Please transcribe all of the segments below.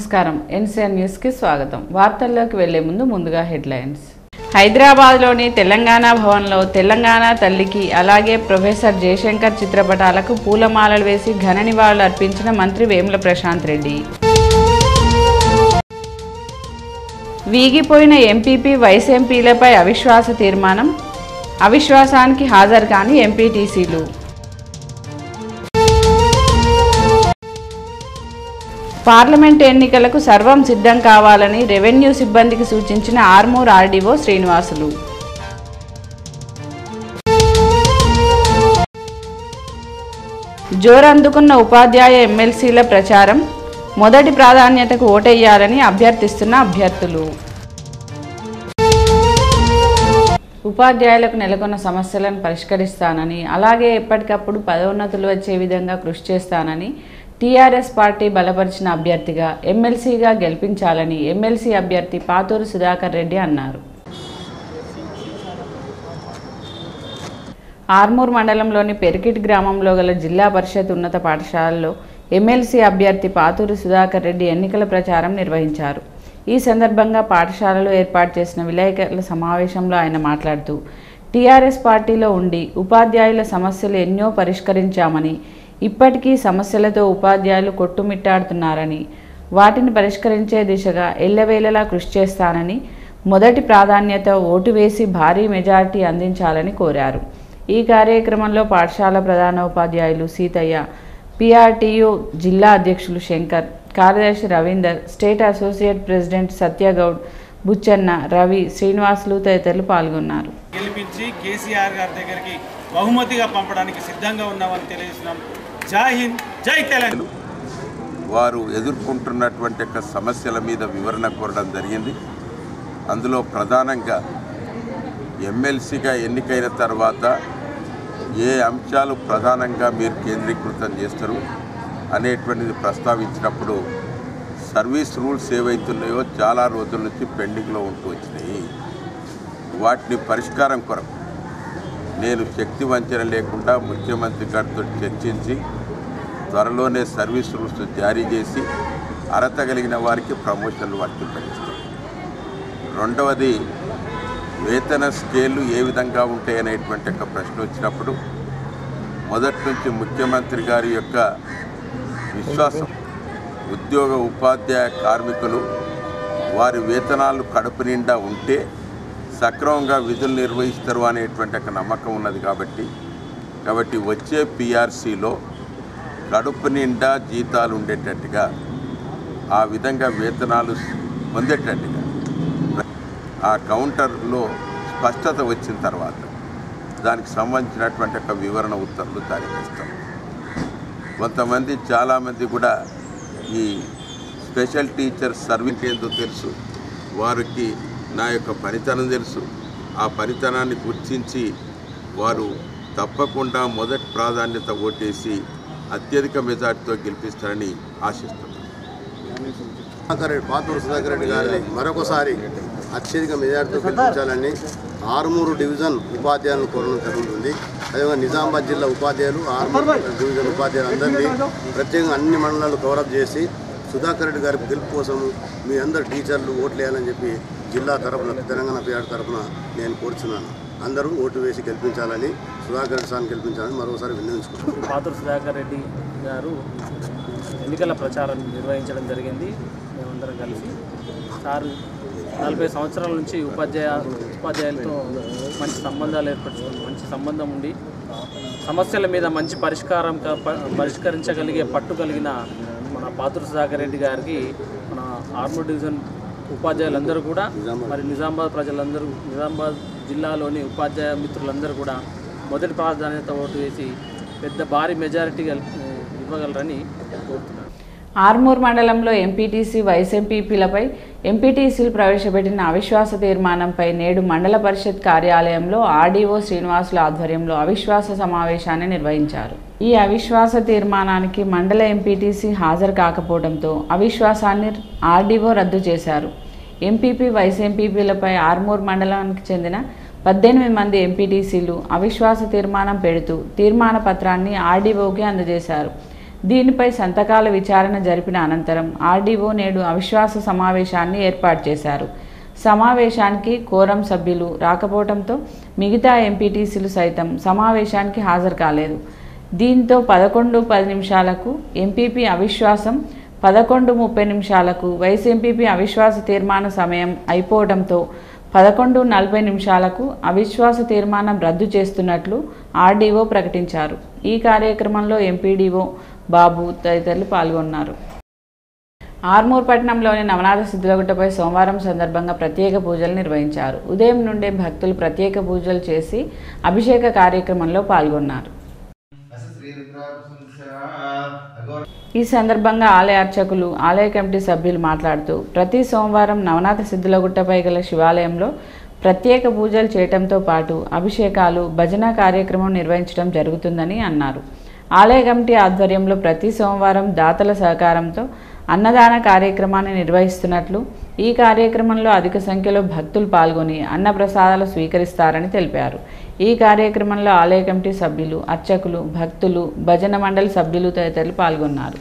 నమస్కారం NCR news కి స్వాగతం. వార్తల్లోకి వెళ్లే ముందుగా హెడ్లైన్స్. హైదరాబాద్లోని తెలంగాణ భవన్లో తెలంగాణ తల్లికి అలాగే ప్రొఫెసర్ జయశంకర్ చిత్రపటాలకు పూలమాలలు వేసి ఘన నివాళులు అర్పించిన మంత్రి వేముల ప్రశాంత్ రెడ్డి. వీగిపోయిన ఎంపీపీ వైస్ ఎంపీలపై అవిశ్వాస తీర్మానం, అవిశ్వాసానికి హాజరు కాని ఎంపీటీసీలు. పార్లమెంట్ ఎన్నికలకు సర్వం సిద్ధం కావాలని రెవెన్యూ సిబ్బందికి సూచించిన ఆర్మూర్ ఆర్డీఓ శ్రీనివాసులు. జోరందుకున్న ఉపాధ్యాయ ఎమ్మెల్సీల ప్రచారం, మొదటి ప్రాధాన్యతకు ఓటెయ్యాలని అభ్యర్థిస్తున్న అభ్యర్థులు. ఉపాధ్యాయులకు నెలకొన్న సమస్యలను పరిష్కరిస్తానని, అలాగే ఎప్పటికప్పుడు పదోన్నతులు వచ్చే విధంగా కృషి చేస్తానని టీఆర్ఎస్ పార్టీ బలపరిచిన అభ్యర్థిగా ఎమ్మెల్సీగా గెలిపించాలని ఎమ్మెల్సీ అభ్యర్థి పాతూరు సుధాకర్ రెడ్డి అన్నారు. ఆర్మూర్ మండలంలోని పెరికిట్ గ్రామంలో గల జిల్లా పరిషత్ ఉన్నత పాఠశాలలో ఎమ్మెల్సీ అభ్యర్థి పాతూరు సుధాకర్ రెడ్డి ఎన్నికల ప్రచారం నిర్వహించారు. ఈ సందర్భంగా పాఠశాలలో ఏర్పాటు చేసిన విలేకరుల సమావేశంలో ఆయన మాట్లాడుతూ, టీఆర్ఎస్ పార్టీలో ఉండి ఉపాధ్యాయుల సమస్యలు ఎన్నో పరిష్కరించామని, ఇప్పటికీ సమస్యలతో ఉపాధ్యాయులు కొట్టుమిట్టాడుతున్నారని, వాటిని పరిష్కరించే దిశగా ఎల్లవేళలా కృషి చేస్తానని, మొదటి ప్రాధాన్యత ఓటు వేసి భారీ మెజారిటీ అందించాలని కోరారు. ఈ కార్యక్రమంలో పాఠశాల ప్రధానోపాధ్యాయులు సీతయ్య, పిఆర్టీయూ జిల్లా అధ్యక్షులు శంకర్, కార్యదర్శి Ravinder, state associate president Satya Goud, Buchanna, Ravi, Srinivasulu తదితరులు పాల్గొన్నారు. గెలిపించి కేసీఆర్ గారి దగ్గరికి బహుమతిగా పంపడానికి సిద్ధంగా ఉన్నామని తెలియజేస్తున్నాం. జై హింద్, జై తెలంగాణ. వారు ఎదుర్కొంటున్నటువంటి సమస్యల మీద వివరణ కోరడం జరిగింది. అందులో ప్రధానంగా ఎమ్మెల్సీగా ఎన్నికైన తర్వాత ఏ అంశాలు ప్రధానంగా మీరు కేంద్రీకృతం చేస్తారు అనేటువంటిది ప్రస్తావించినప్పుడు, సర్వీస్ రూల్స్ ఏవైతున్నాయో చాలా రోజుల నుంచి పెండింగ్లో ఉంటూ వచ్చినాయి. వాటిని పరిష్కారం కొరకు నేను శక్తి వంచన లేకుండా ముఖ్యమంత్రి గారితో చర్చించి త్వరలోనే సర్వీస్ రూల్స్ జారీ చేసి అర్హత కలిగిన వారికి ప్రమోషన్లు వర్తింపజేస్తాం. రెండవది, వేతన స్కేళ్ళు ఏ విధంగా ఉంటాయనేటువంటి ఒక ప్రశ్న వచ్చినప్పుడు మొదటి నుంచి ముఖ్యమంత్రి గారి యొక్క విశ్వాసం, ఉద్యోగ ఉపాధ్యాయ కార్మికులు వారి వేతనాలు కడుపు నిండా ఉంటే సక్రమంగా విధులు నిర్వహిస్తారు అనేటువంటి ఒక నమ్మకం ఉన్నది. కాబట్టి వచ్చే పిఆర్సీలో కడుపు నిండా జీతాలు ఉండేటట్టుగా, ఆ విధంగా వేతనాలు పొందేటట్టుగా ఆ కౌంటర్లో స్పష్టత వచ్చిన తర్వాత దానికి సంబంధించినటువంటి ఒక వివరణ ఉత్తర్వులు జారీ చేస్తాం. కొంతమంది చాలామంది కూడా ఈ స్పెషల్ టీచర్ సర్వీస్ ఏందో తెలుసు, వారికి నా యొక్క పనితనం తెలుసు, ఆ పనితనాన్ని గుర్తించి వారు తప్పకుండా మొదటి ప్రాధాన్యత ఓటేసి అత్యధిక మెజార్టీతో గెలిపిస్తారని ఆశిస్తున్నాను. పాతూరు సుధాకర్ రెడ్డి గారిని మరొకసారి అత్యధిక మెజార్టీతో గెలిపించాలని ఆర్మూరు డివిజన్ ఉపాధ్యాయులను కోరడం జరుగుతుంది. అదేవిధంగా నిజామాబాద్ జిల్లా ఉపాధ్యాయులు, ఆర్మూరు డివిజన్ ఉపాధ్యాయులు అందరినీ ప్రత్యేకంగా అన్ని మండలాలు కవరప్ చేసి సుధాకర్ రెడ్డి గారి గెలుపు కోసం మీ అందరు టీచర్లు ఓట్లు వేయాలని చెప్పి జిల్లా తరఫున, తెలంగాణ పిఆర్ తరఫున నేను కోరుచున్నాను. అందరూ ఓటు వేసి గెలిపించాలని, సుధాకర్ రెడ్డి సార్ని గెలిపించాలని మరోసారి విన్నవించుకుంటున్నాను. పాతూరు సుధాకర్ రెడ్డి గారు ఎన్నికల ప్రచారం నిర్వహించడం జరిగింది. మేమందరం కలిసి సారు 40 సంవత్సరాల నుంచి ఉపాధ్యాయులతో మంచి సంబంధాలు ఏర్పరచుకుని, మంచి సంబంధం ఉండి సమస్యల మీద మంచి పరిష్కరించగలిగే పట్టు కలిగిన మన పాతూరు సుధాకర్ రెడ్డి గారికి మన ఆర్మూర్ డివిజన్ ఉపాధ్యాయులందరూ కూడా, మరి నిజామాబాద్ ప్రజలందరూ, నిజామాబాద్ జిల్లాలోని ఉపాధ్యాయ మిత్రులందరూ కూడా మొదటి ప్రాధాన్యత ఓటు వేసి పెద్ద భారీ మెజారిటీ ఇవ్వగలరని కోరుతున్నారు. ఆర్మూర్ మండలంలో ఎంపీటీసీ, వైస్ ఎంపీపీలపై ఎంపీటీసీలు ప్రవేశపెట్టిన అవిశ్వాస తీర్మానంపై నేడు మండల పరిషత్ కార్యాలయంలో ఆర్డీఓ శ్రీనివాసుల ఆధ్వర్యంలో అవిశ్వాస సమావేశాన్ని నిర్వహించారు. ఈ అవిశ్వాస తీర్మానానికి మండల ఎంపీటీసీ హాజరు కాకపోవడంతో అవిశ్వాసాన్ని ఆర్డీఓ రద్దు చేశారు. ఎంపీపీ, వైస్ ఎంపీపీలపై ఆర్మూర్ మండలానికి చెందిన 18 మంది ఎంపీటీసీలు అవిశ్వాస తీర్మానం పెడుతూ తీర్మాన పత్రాన్ని ఆర్డీఓకి అందజేశారు. దీనిపై సంతకాల విచారణ జరిపిన అనంతరం ఆర్డీఓ నేడు అవిశ్వాస సమావేశాన్ని ఏర్పాటు చేశారు. సమావేశానికి కోరం సభ్యులు రాకపోవడంతో మిగతా ఎంపీటీసీలు సైతం సమావేశానికి హాజరు కాలేదు. దీంతో 11:10 ఎంపీపీ అవిశ్వాసం, 11:30 వైస్ ఎంపీపీ అవిశ్వాస తీర్మాన సమయం అయిపోవడంతో 11:40 అవిశ్వాస తీర్మానం రద్దు చేస్తున్నట్లు ఆర్డీఓ ప్రకటించారు. ఈ కార్యక్రమంలో ఎంపీడీఓ బాబు తదితరులు పాల్గొన్నారు. ఆర్మూర్ పట్టణంలోని నవనాథ సిద్ధులగుట్టపై సోమవారం సందర్భంగా ప్రత్యేక పూజలు నిర్వహించారు. ఉదయం నుండే భక్తులు ప్రత్యేక పూజలు చేసి అభిషేక కార్యక్రమంలో పాల్గొన్నారు. ఈ సందర్భంగా ఆలయ అర్చకులు, ఆలయ కమిటీ సభ్యులు మాట్లాడుతూ ప్రతి సోమవారం నవనాథ సిద్ధులగుట్టపై గల శివాలయంలో ప్రత్యేక పూజలు చేయడంతో పాటు అభిషేకాలు, భజన కార్యక్రమం నిర్వహించడం జరుగుతుందని అన్నారు. ఆలయ కమిటీ ఆధ్వర్యంలో ప్రతి సోమవారం దాతల సహకారంతో అన్నదాన కార్యక్రమాన్ని నిర్వహిస్తున్నట్లు, ఈ కార్యక్రమంలో అధిక సంఖ్యలో భక్తులు పాల్గొని అన్నప్రసాదాలు స్వీకరిస్తారని తెలిపారు. ఈ కార్యక్రమంలో ఆలయ కమిటీ సభ్యులు, అర్చకులు, భక్తులు, భజన మండలి సభ్యులు తదితరులు పాల్గొన్నారు.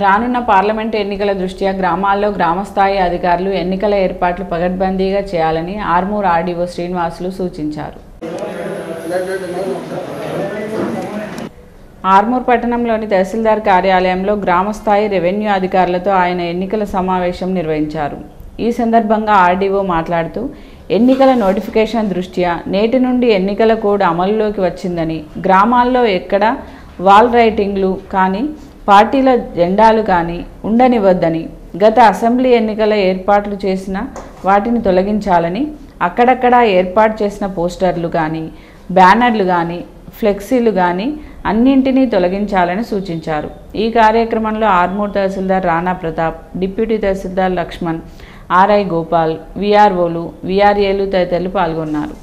రానున్న పార్లమెంటు ఎన్నికల దృష్ట్యా గ్రామాల్లో గ్రామస్థాయి అధికారులు ఎన్నికల ఏర్పాట్లు పగడ్బందీగా చేయాలని ఆర్మూర్ ఆర్డీఓ శ్రీనివాసులు సూచించారు. ఆర్మూర్ పట్టణంలోని తహసీల్దార్ కార్యాలయంలో గ్రామస్థాయి రెవెన్యూ అధికారులతో ఆయన ఎన్నికల సమావేశం నిర్వహించారు. ఈ సందర్భంగా ఆర్డీఓ మాట్లాడుతూ ఎన్నికల నోటిఫికేషన్ దృష్ట్యా నేటి నుండి ఎన్నికల కోడ్ అమలులోకి వచ్చిందని, గ్రామాల్లో ఎక్కడ వాల్ రైటింగ్లు కానీ పార్టీల జెండాలు కానీ ఉండనివ్వద్దని, గత అసెంబ్లీ ఎన్నికల ఏర్పాట్లు చేసిన వాటిని తొలగించాలని, అక్కడక్కడ ఏర్పాటు చేసిన పోస్టర్లు కానీ, బ్యానర్లు కానీ, ఫ్లెక్సీలు కానీ అన్నింటినీ తొలగించాలని సూచించారు. ఈ కార్యక్రమంలో ఆర్మూర్ తహసీల్దార్ రాణా ప్రతాప్, డిప్యూటీ తహసీల్దార్ లక్ష్మణ్, ఆర్ఐ గోపాల్, విఆర్ఓలు, విఆర్ఏలు తదితరులు పాల్గొన్నారు.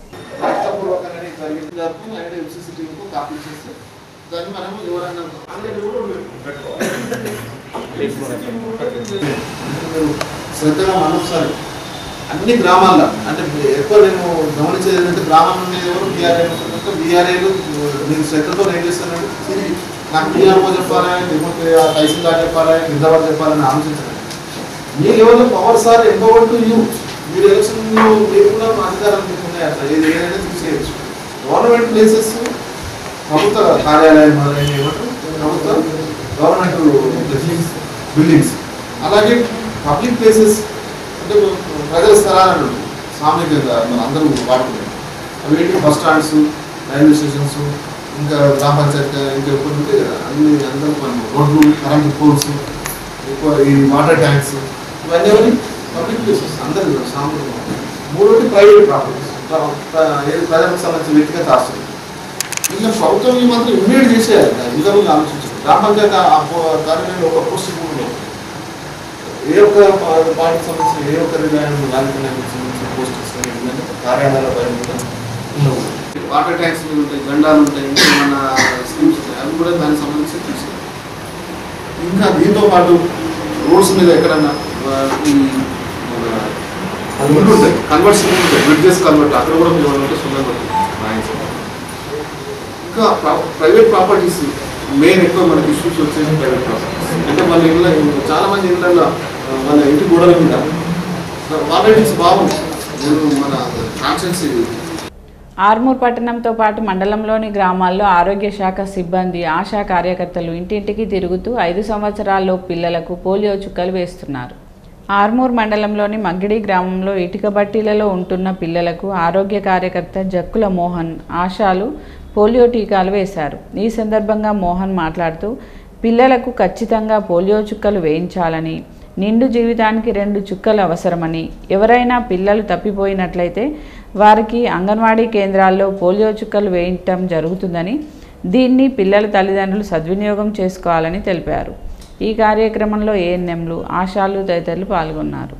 శ్రద్ధగా మనొకసారి అన్ని గ్రామాల్లో అంటే ఎక్కువ నేను గమనించేది ఏంటంటే గ్రామం నుండి ఎవరు బీఆర్ఏలు మీరు శ్రద్ధతో ఏం చేస్తానండి తిరిగి నాకు బీఆర్ఓ చెప్పాలా, లేకపోతే తహసీల్దార్ చెప్పాలా, గిద్దవాడు చెప్పాలని ఆలోచించండి. మీ లెవెల్లో power sir empower to you. మీరు ఎలక్షన్లో లేకుండా అధికారం ఉన్నాయి, అట్లా ఏదైనా తీసేయచ్చు. గవర్నమెంట్ ప్లేసెస్, ప్రభుత్వ కార్యాలయం ఏమంటారు, ప్రభుత్వ గవర్నమెంట్ బిల్డింగ్స్, అలాగే పబ్లిక్ ప్లేసెస్ అంటే ప్రజల స్థలాలను సామాజికంగా అందరూ వాడుతున్నారు. అవి బస్ స్టాండ్స్, రైల్వే స్టేషన్స్, ఇంకా గ్రామ పంచాయతీ, ఇంకా ఎక్కువ ఉంటాయి కదా, అన్ని అందరూ మనం రోడ్లు, కరెంట్ పోల్స్, ఎక్కువ ఈ వాటర్ ట్యాంక్స్, ఇవన్నీ పబ్లిక్ ప్లేసెస్ అందరూ సామాజికంగా. మూడోటి ప్రైవేట్ ప్రాపర్టీస్, ప్రజలకు సంబంధించిన వ్యక్తిగత ఆస్తులు. ఇంకా ప్రభుత్వం ఈ మాత్రం ఇమ్మీడియట్ చేసేయాలి, ఇంకా ఆలోచించారు. గ్రామ పంచాయతీ కార్యాలయంలో ఒక పోస్ట్ కూడా ఏ ఒక్క పార్టీకి సంబంధించిన ఏ ఒక్క రాజకీయానికి సంబంధించిన పోస్టర్స్ ఏంటంటే కార్యాలయాల పైన ఉండవు. వాటర్ ట్యాంక్స్ మీద ఉంటాయి, జెండాలు ఉంటాయి, మన స్కీమ్స్ ఉంటాయి, అవి కూడా దానికి సంబంధించి తీసుకోవాలి. ఇంకా దీంతో పాటు రోడ్స్ మీద ఎక్కడన్నా ఈ ఉంటాయి, కన్వర్ట్స్ ఉంటాయి, బ్రిడ్జెస్ కన్వర్ట్, అక్కడ కూడా మీరు ఉంటే సుందరపడుతుంది. ఇంకా ప్రైవేట్ ప్రాపర్టీస్ మెయిన్ ఎక్కువ మనకి ఇష్యూస్ వచ్చేసి ప్రైవేట్ ప్రాపర్టీస్ అంటే వాళ్ళ ఇళ్ళ చాలా మంది ఇళ్ళల్లో వాళ్ళ ఇంటి గోడల మీద ప్రాపర్టీస్ బాగుంది. మన కాన్స్టిట్యున్సీ ఆర్మూర్ పట్టణంతో పాటు మండలంలోని గ్రామాల్లో ఆరోగ్య శాఖ సిబ్బంది, ఆశా కార్యకర్తలు ఇంటింటికి తిరుగుతూ 5 సంవత్సరాల్లో పిల్లలకు పోలియో చుక్కలు వేస్తున్నారు. ఆర్మూర్ మండలంలోని మగ్గిడి గ్రామంలో ఇటుక బట్టీలలో ఉంటున్న పిల్లలకు ఆరోగ్య కార్యకర్త జక్కుల మోహన్ ఆశాలు పోలియో టీకాలు వేశారు. ఈ సందర్భంగా మోహన్ మాట్లాడుతూ పిల్లలకు ఖచ్చితంగా పోలియో చుక్కలు వేయించాలని, నిండు జీవితానికి 2 చుక్కలు అవసరమని, ఎవరైనా పిల్లలు తప్పిపోయినట్లయితే వారికి అంగన్వాడీ కేంద్రాల్లో పోలియో చుక్కలు వేయించడం జరుగుతుందని, దీన్ని పిల్లల తల్లిదండ్రులు సద్వినియోగం చేసుకోవాలని తెలిపారు. ఈ కార్యక్రమంలో ఏఎన్ఎంలు, ఆశాలు తదితరులు పాల్గొన్నారు.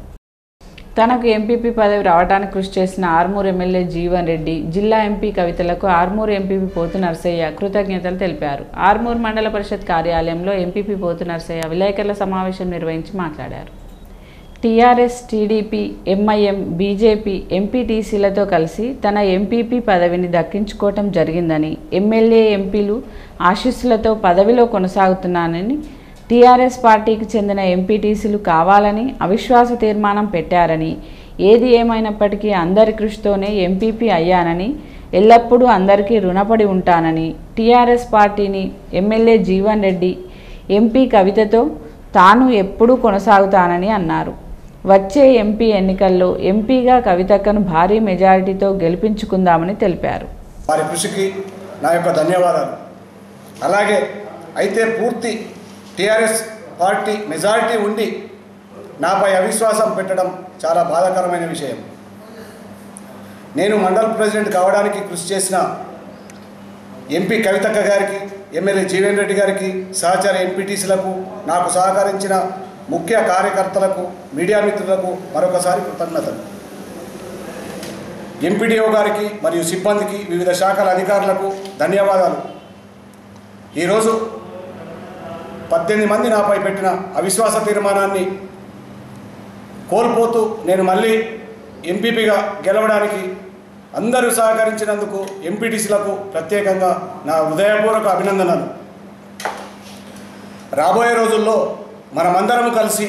తనకు ఎంపీపీ పదవి రావడానికి కృషి చేసిన ఆర్మూర్ ఎమ్మెల్యే జీవన్ రెడ్డి, జిల్లా ఎంపీ కవితలకు ఆర్మూర్ ఎంపీపీ పోతు నర్సయ్య కృతజ్ఞతలు తెలిపారు. ఆర్మూర్ మండల పరిషత్ కార్యాలయంలో ఎంపీపీ పోతు నర్సయ్య విలేకరుల సమావేశం నిర్వహించి మాట్లాడారు. టీఆర్ఎస్, టీడీపీ, ఎంఐఎం, బీజేపీ ఎంపీటీసీలతో కలిసి తన ఎంపీపీ పదవిని దక్కించుకోవటం జరిగిందని, ఎమ్మెల్యే ఎంపీలు ఆశీస్సులతో పదవిలో కొనసాగుతున్నానని, టీఆర్ఎస్ పార్టీకి చెందిన ఎంపీటీసీలు కావాలని అవిశ్వాస తీర్మానం పెట్టారని, ఏది ఏమైనప్పటికీ అందరి కృషితోనే ఎంపీపీ అయ్యానని, ఎల్లప్పుడూ అందరికీ రుణపడి ఉంటానని, టీఆర్ఎస్ పార్టీని, ఎమ్మెల్యే జీవన్ రెడ్డి, ఎంపీ కవితతో తాను ఎప్పుడూ కొనసాగుతానని అన్నారు. వచ్చే ఎంపీ ఎన్నికల్లో ఎంపీగా కవితక్కను భారీ మెజారిటీతో గెలిపించుకుందామని తెలిపారు. వారి కృషికి నా యొక్క ధన్యవాదాలు. అలాగే అయితే పూర్తి టీఆర్ఎస్ పార్టీ మెజారిటీ ఉండి నాపై అవిశ్వాసం పెట్టడం చాలా బాధాకరమైన విషయం. నేను మండల ప్రెసిడెంట్ కావడానికి కృషి చేసిన ఎంపీ కవితక్క గారికి, ఎమ్మెల్యే జీవన్ రెడ్డి గారికి, సహచర ఎంపీటీసీలకు, నాకు సహకరించిన ముఖ్య కార్యకర్తలకు, మీడియా మిత్రులకు మరొకసారి కృతజ్ఞతలు. ఎంపీడీఓ గారికి మరియు సిబ్బందికి, వివిధ శాఖల అధికారులకు ధన్యవాదాలు. ఈరోజు 18 మంది నాపై పెట్టిన అవిశ్వాస తీర్మానాన్ని కోల్పోతూ నేను మళ్ళీ ఎంపీపీగా గెలవడానికి అందరూ సహకరించినందుకు ఎంపీటీసీలకు ప్రత్యేకంగా నా హృదయపూర్వక అభినందనలు. రాబోయే రోజుల్లో మనమందరం కలిసి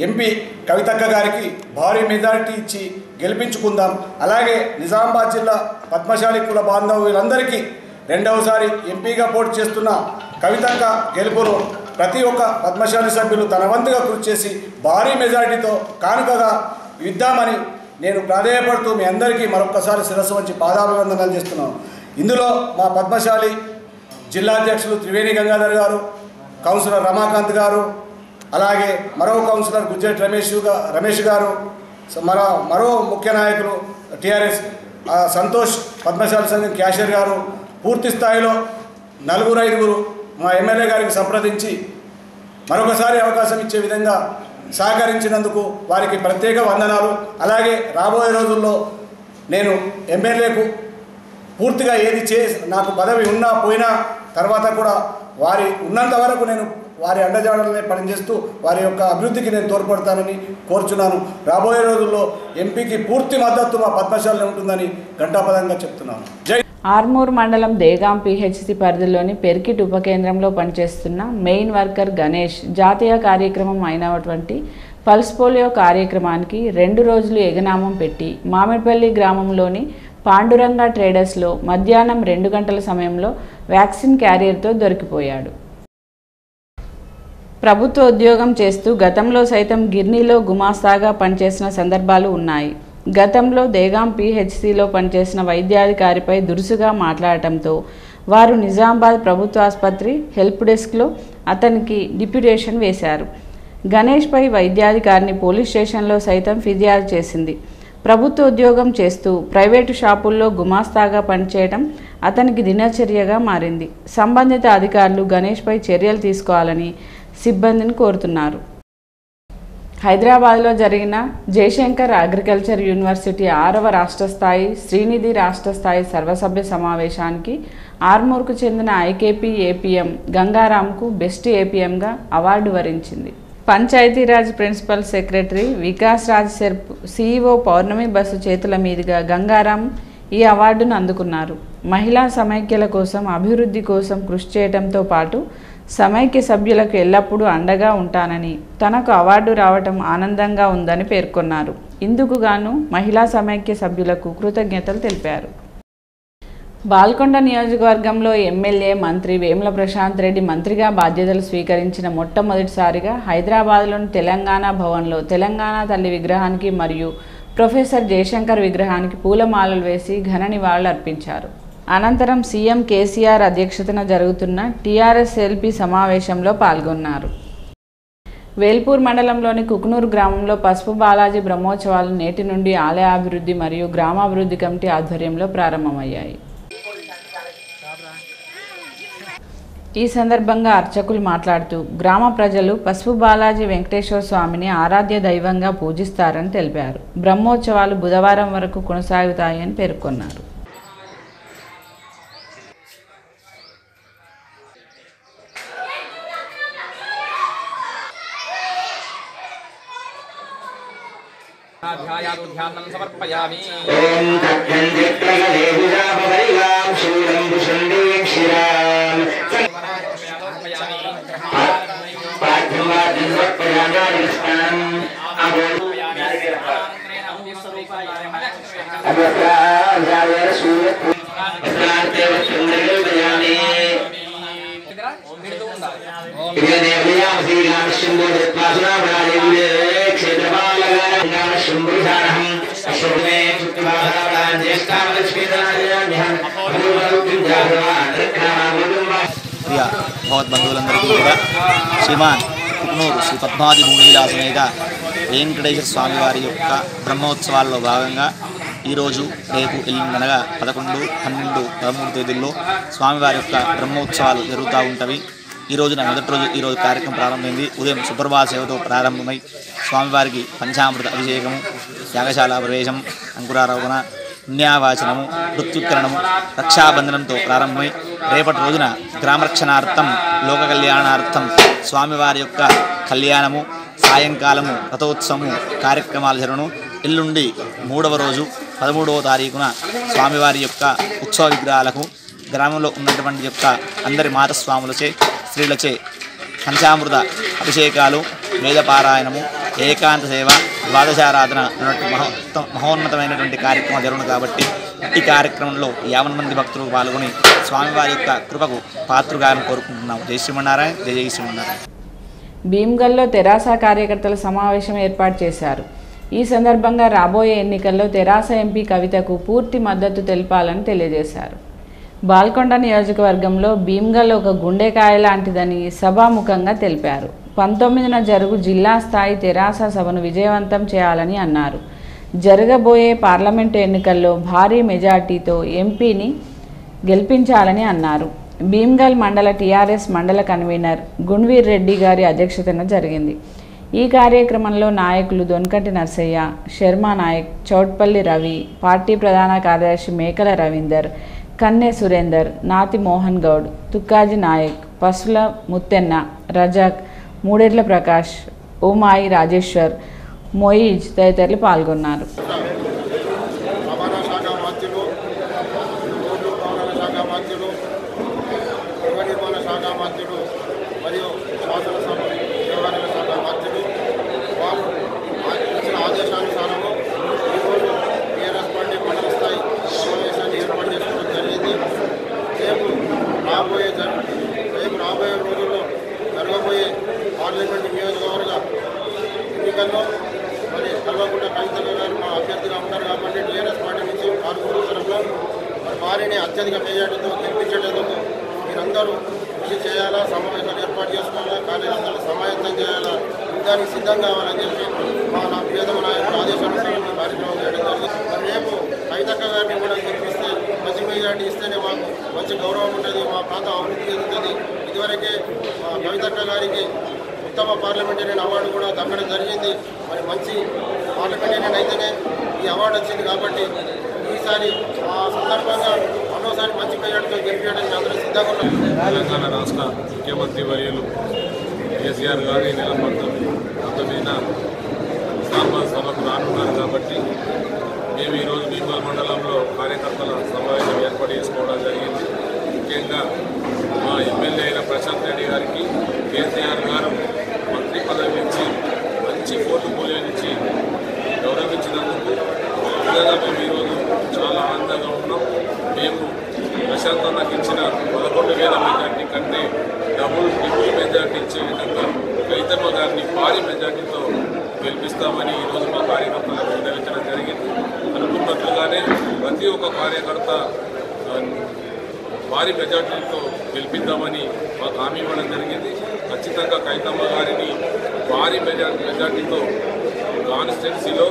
ఎంపీ కవితక్క గారికి భారీ మెజారిటీ ఇచ్చి గెలిపించుకుందాం. అలాగే నిజామాబాద్ జిల్లా పద్మశాలి కుల బాంధవులందరికీ రెండవసారి ఎంపీగా పోటీ చేస్తున్న కవితక్క గెలుపును ప్రతి ఒక్క పద్మశాలి సభ్యులు తన వంతుగా కృషి చేసి భారీ మెజారిటీతో కానుకగా ఇద్దామని నేను ప్రాధేయపడుతూ మీ అందరికీ మరొక్కసారి శిరస్సు వంచి పాదాభివందనాలు చేస్తున్నాను. ఇందులో మా పద్మశాలి జిల్లా అధ్యక్షులు త్రివేణి గంగాధర్ గారు, కౌన్సిలర్ రమాకాంత్ గారు, అలాగే మరో కౌన్సిలర్ గుజ్జెట్ రమేష్ గారు, మరో ముఖ్య నాయకులు టీఆర్ఎస్ సంతోష్, పద్మశాలి సంఘం క్యాషియర్ గారు, పూర్తి స్థాయిలో 4-5 మా ఎమ్మెల్యే గారికి సంప్రదించి మరొకసారి అవకాశం ఇచ్చే విధంగా సహకరించినందుకు వారికి ప్రత్యేక వందనాలు. అలాగే రాబోయే రోజుల్లో నేను ఎమ్మెల్యేకు పూర్తిగా ఏది నాకు పదవి ఉన్నా పోయినా తర్వాత కూడా వారి ఉన్నంత వరకు నేను వారి అండజాడలనే పనిచేస్తూ వారి యొక్క అభివృద్ధికి నేను తోడ్పడతానని కోరుచున్నాను. రాబోయే రోజుల్లో ఎంపీకి పూర్తి మద్దతు మా పద్మశాలలో ఉంటుందని ఘంటాపదంగా చెప్తున్నాను. జై. ఆర్మూర్ మండలం దేగాం పిహెచ్సి పరిధిలోని పెర్కిట్ ఉప కేంద్రంలో పనిచేస్తున్న మెయిన్ వర్కర్ గణేష్ జాతీయ కార్యక్రమం అయినటువంటి పల్స్ పోలియో కార్యక్రమానికి 2 రోజులు ఎగనామం పెట్టి మామిడిపల్లి గ్రామంలోని పాండురంగ ట్రేడర్స్లో మధ్యాహ్నం 2 గంటల సమయంలో వ్యాక్సిన్ క్యారియర్తో దొరికిపోయాడు. ప్రభుత్వ ఉద్యోగం చేస్తూ గతంలో సైతం గిర్నీలో గుమాస్తాగా పనిచేసిన సందర్భాలు ఉన్నాయి. గతంలో దేగాం పిహెచ్సిలో పనిచేసిన వైద్యాధికారిపై దురుసుగా మాట్లాడటంతో వారు నిజామాబాద్ ప్రభుత్వ ఆసుపత్రి హెల్ప్ డెస్క్లో అతనికి డిప్యూటేషన్ వేశారు. గణేష్పై వైద్యాధికారిని పోలీస్ స్టేషన్లో సైతం ఫిర్యాదు చేసింది. ప్రభుత్వ ఉద్యోగం చేస్తూ ప్రైవేటు షాపుల్లో గుమాస్తాగా పనిచేయడం అతనికి దినచర్యగా మారింది. సంబంధిత అధికారులు గణేష్పై చర్యలు తీసుకోవాలని సిబ్బందిని కోరుతున్నారు. హైదరాబాద్లో జరిగిన జయశంకర్ అగ్రికల్చర్ యూనివర్సిటీ 6వ రాష్ట్ర స్థాయి శ్రీనిధి రాష్ట్ర స్థాయి సర్వసభ్య సమావేశానికి ఆర్మూర్కు చెందిన ఐకేపీ ఏపీఎం గంగారాంకు బెస్ట్ ఏపీఎంగా అవార్డు వరించింది. Panchayati Raj principal secretary Vikas Raj SERP, CEO Pournami బస్సు చేతుల మీదుగా గంగారాం ఈ అవార్డును అందుకున్నారు. మహిళా సమైక్యల కోసం, అభివృద్ధి కోసం కృషి చేయడంతో పాటు సమైక్య సభ్యులకు ఎల్లప్పుడూ అండగా ఉంటానని, తనకు అవార్డు రావటం ఆనందంగా ఉందని పేర్కొన్నారు. ఇందుకు గాను మహిళా సమైక్య సభ్యులకు కృతజ్ఞతలు తెలిపారు. బాల్కొండ నియోజకవర్గంలో ఎమ్మెల్యే మంత్రి వేముల ప్రశాంత్ రెడ్డి మంత్రిగా బాధ్యతలు స్వీకరించిన మొట్టమొదటిసారిగా హైదరాబాద్లోని తెలంగాణ భవన్లో తెలంగాణ తల్లి విగ్రహానికి మరియు ప్రొఫెసర్ జయశంకర్ విగ్రహానికి పూలమాలలు వేసి ఘన నివాళులు అర్పించారు. అనంతరం సీఎం కేసీఆర్ అధ్యక్షతన జరుగుతున్న టీఆర్ఎస్ ఎల్పీ సమావేశంలో పాల్గొన్నారు. వేల్పూర్ మండలంలోని కుకునూరు గ్రామంలో పసుపు బాలాజీ బ్రహ్మోత్సవాలు నేటి నుండి ఆలయ అభివృద్ధి మరియు గ్రామాభివృద్ధి కమిటీ ఆధ్వర్యంలో ప్రారంభమయ్యాయి. ఈ సందర్భంగా అర్చకులు మాట్లాడుతూ గ్రామ ప్రజలు పసుపు బాలాజీ వెంకటేశ్వర స్వామిని ఆరాధ్య దైవంగా పూజిస్తారని తెలిపారు. బ్రహ్మోత్సవాలు బుధవారం వరకు కొనసాగుతాయని పేర్కొన్నారు. ध्यानं समर्पयामि ప్రియ భగవద్బంధువులందరికీ కూడా శ్రీమాన్ కుకునూరు శ్రీ పద్మావతి భూనీలా సమేత వెంకటేశ్వర స్వామి వారి యొక్క బ్రహ్మోత్సవాల్లో భాగంగా ఈరోజు రేపు ఎల్లుండనగా 11, 12, 13 తేదీల్లో స్వామివారి యొక్క బ్రహ్మోత్సవాలు జరుగుతూ ఉంటవి. ఈ రోజున మొదటి రోజు ఈరోజు కార్యక్రమం ప్రారంభమైంది. ఉదయం సుప్రభాత సేవతో ప్రారంభమై స్వామివారికి పంచామృత అభిషేకము, యాగశాల ప్రవేశం, అంకురారోపణ, పుణ్యావాచనము, మృత్యుకరణము, రక్షాబంధనంతో ప్రారంభమై రేపటి రోజున గ్రామరక్షణార్థం, లోక కళ్యాణార్థం స్వామివారి యొక్క కళ్యాణము, సాయంకాలము రథోత్సవము కార్యక్రమాలు జరుగును. ఎల్లుండి 3వ రోజు 13వ తారీఖున స్వామివారి యొక్క ఉత్సవ విగ్రహాలకు గ్రామంలో ఉన్నటువంటి యొక్క అందరి మాతస్వాములచే, స్త్రీలచే పంచామృత అభిషేకాలు, వేదపారాయణము, ఏకాంత సేవ, ద్వాదశారాధన మహోన్నతమైనటువంటి కార్యక్రమం జరుగును. కాబట్టి ఈ కార్యక్రమంలో 50 మంది భక్తులు పాల్గొని స్వామివారి యొక్క కృపకు పాత్రుగాను కోరుకుంటున్నాము. జై శ్రీమన్నారాయణ, జై శ్రీమన్నారాయణ. భీమ్గల్లో తెరాస కార్యకర్తల సమావేశం ఏర్పాటు చేశారు. ఈ సందర్భంగా రాబోయే ఎన్నికల్లో తెరాస ఎంపీ కవితకు పూర్తి మద్దతు తెలపాలని తెలియజేశారు. బాల్కొండ నియోజకవర్గంలో భీమ్గల్ ఒక గుండెకాయ లాంటిదని సభాముఖంగా తెలిపారు. 19న జరుగు జిల్లా స్థాయి తెరాస సభను విజయవంతం చేయాలని అన్నారు. జరగబోయే పార్లమెంటు ఎన్నికల్లో భారీ మెజార్టీతో ఎంపీని గెలిపించాలని అన్నారు. భీమ్గల్ మండల టీఆర్ఎస్ మండల కన్వీనర్ గుణ్వీర్ రెడ్డి గారి అధ్యక్షతన జరిగింది. ఈ కార్యక్రమంలో నాయకులు దొన్కంటి నర్సయ్య, శర్మా నాయక్, చౌట్పల్లి రవి, పార్టీ ప్రధాన కార్యదర్శి మేకల రవీందర్, కన్నె సురేందర్, నాతి మోహన్ గౌడ్, తుక్కాజీ నాయక్, పసుల ముత్తెన్న, రజాక్, మూడెడ్ల ప్రకాష్, ఓమాయి రాజేశ్వర్, మొయిజ్ తదితరులు పాల్గొన్నారు. రాబోయే రోజుల్లో జరగబోయే పార్లమెంటు నియోజకవర్గ ఎన్నికల్లో మరి కల్వకుంట్ల కవిత గారు మా అభ్యర్థిగా ఉంటారు కాబట్టి టీఆర్ఎస్ పార్టీ నుంచి కారుకూరు తరఫున మరి వారిని అత్యధిక మెజార్టీతో గెలిపించేందుకు మీరందరూ కృషి చేయాలా, సమావేశాలు ఏర్పాటు చేసుకోవాలా, కార్యకర్తలు సమాయత్తం చేయాలా, దానికి సిద్ధం కావాలని చెప్పి నా ప్రియతమ నాయకుడు ఆదేశానుసారం కార్యక్రమం చేయడం జరిగింది. మరి రేపు కవితక్క గారిని కూడా గెలిపిస్తే మంచి మెజార్టీ ఇస్తేనే మాకు మంచి గౌరవం ఉంటుంది, మా ప్రాంతం అభివృద్ధి చెందుతుంది. ఇదివరకే కవితక్క గారికి ఉత్తమ పార్లమెంటేరియన్ అవార్డు కూడా దక్కడం జరిగింది. మరి మంచి పార్లమెంటేరియన్ అయితేనే ఈ అవార్డు వచ్చింది కాబట్టి ఈసారి ఆ సందర్భంగా మరోసారి మంచి మెజార్టీతో గెలిపించడానికి అందరూ సిద్ధంగా ఉన్నారు. తెలంగాణ రాష్ట్ర ముఖ్యమంత్రి వర్యులు కేసీఆర్ గారి నెల 19న నిజామాబాద్ సభకు రానున్నారు కాబట్టి మేము ఈరోజు భీమ్గల్ మండలంలో కార్యకర్తల సమావేశం ఏర్పాటు చేసుకోవడం జరిగింది. ముఖ్యంగా మా ఎమ్మెల్యే అయిన ప్రశాంత్ రెడ్డి గారికి కేసీఆర్ గారు మంత్రి పదవి నుంచి మంచి పోర్టుఫోలియోని ఇచ్చి గౌరవించినందుకు నిజంగా మేము ఈరోజు చాలా ఆనందంగా ఉన్నాం. మేము ప్రశాంత్ అన్నకి ఇచ్చిన 11,000 మెజార్టీ కంటే డబుల్ మెజార్టీ ఇచ్చే విధంగా కవితమ్మ గారిని భారీ మెజార్టీతో గెలిపిస్తామని ఈరోజు మా కార్యకర్తలకు విన్నవించడం జరిగింది. అనుకున్నట్లుగానే ప్రతి ఒక్క కార్యకర్త భారీ మెజార్టీతో గెలిపిద్దామని మాకు హామీ ఇవ్వడం జరిగింది. ఖచ్చితంగా కవితమ్మ గారిని భారీ మెజార్టీతో కాన్స్టిట్యున్సీలో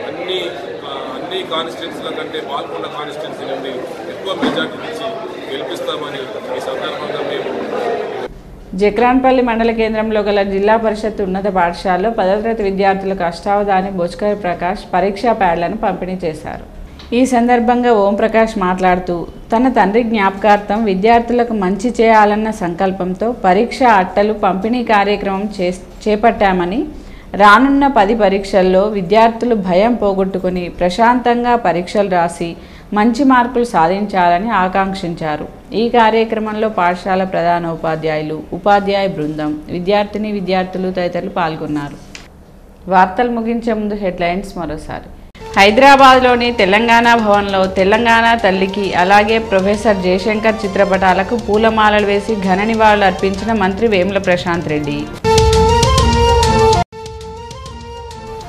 అన్ని కాన్స్టిట్యున్సీల కంటే పాల్గొన్న కాన్స్టిట్యున్సీ నుండి ఎక్కువ మెజార్టీ ఇచ్చి గెలిపిస్తామని ఈ సందర్భంగా మేము జక్రాన్పల్లి మండల కేంద్రంలో గల జిల్లా పరిషత్ ఉన్నత పాఠశాలలో 10వ తరగతి విద్యార్థులకు అష్టావధాని బొచ్కరి ప్రకాష్ పరీక్షా ప్యాడ్లను పంపిణీ చేశారు. ఈ సందర్భంగా ఓంప్రకాష్ మాట్లాడుతూ తన తండ్రి జ్ఞాపకార్థం విద్యార్థులకు మంచి చేయాలన్న సంకల్పంతో పరీక్షా అట్టలు పంపిణీ కార్యక్రమం చేపట్టామని, రానున్న 10 పరీక్షల్లో విద్యార్థులు భయం పోగొట్టుకుని ప్రశాంతంగా పరీక్షలు రాసి మంచి మార్కులు సాధించాలని ఆకాంక్షించారు. ఈ కార్యక్రమంలో పాఠశాల ప్రధానోపాధ్యాయులు, ఉపాధ్యాయ బృందం, విద్యార్థులు తదితరులు పాల్గొన్నారు. వార్తలు ముగించే ముందు హెడ్లైన్స్ మరోసారి. హైదరాబాద్లోని తెలంగాణ భవన్లో తెలంగాణ తల్లికి అలాగే ప్రొఫెసర్ జయశంకర్ చిత్రపటాలకు పూలమాలలు వేసి ఘన నివాళులు అర్పించిన మంత్రి వేముల ప్రశాంత్ రెడ్డి.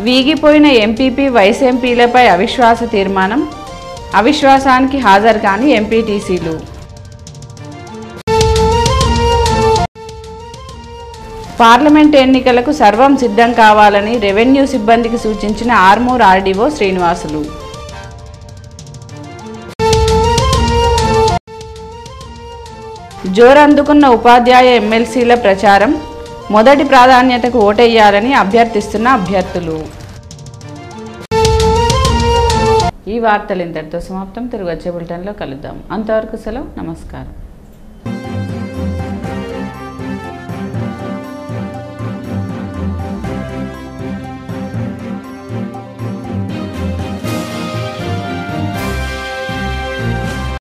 వీగిపోయిన ఎంపీపీ వైస్ ఎంపీలపై అవిశ్వాస తీర్మానం, అవిశ్వాసానికి హాజరు కాని ఎంపీటీసీలు. పార్లమెంట్ ఎన్నికలకు సర్వం సిద్ధం కావాలని రెవెన్యూ సిబ్బందికి సూచించిన ఆర్మూర్ ఆర్డీఓ శ్రీనివాసులు. జోరందుకున్న ఉపాధ్యాయ ఎమ్మెల్సీల ప్రచారం, మొదటి ప్రాధాన్యతకు ఓటెయ్యాలని అభ్యర్థిస్తున్న అభ్యర్థులు. ఈ వార్తలు ఇంతటితో సమాప్తం. తిరిగి వచ్చే బులెటిన్లో కలుద్దాం. అంతవరకు సెలవు. నమస్కారం.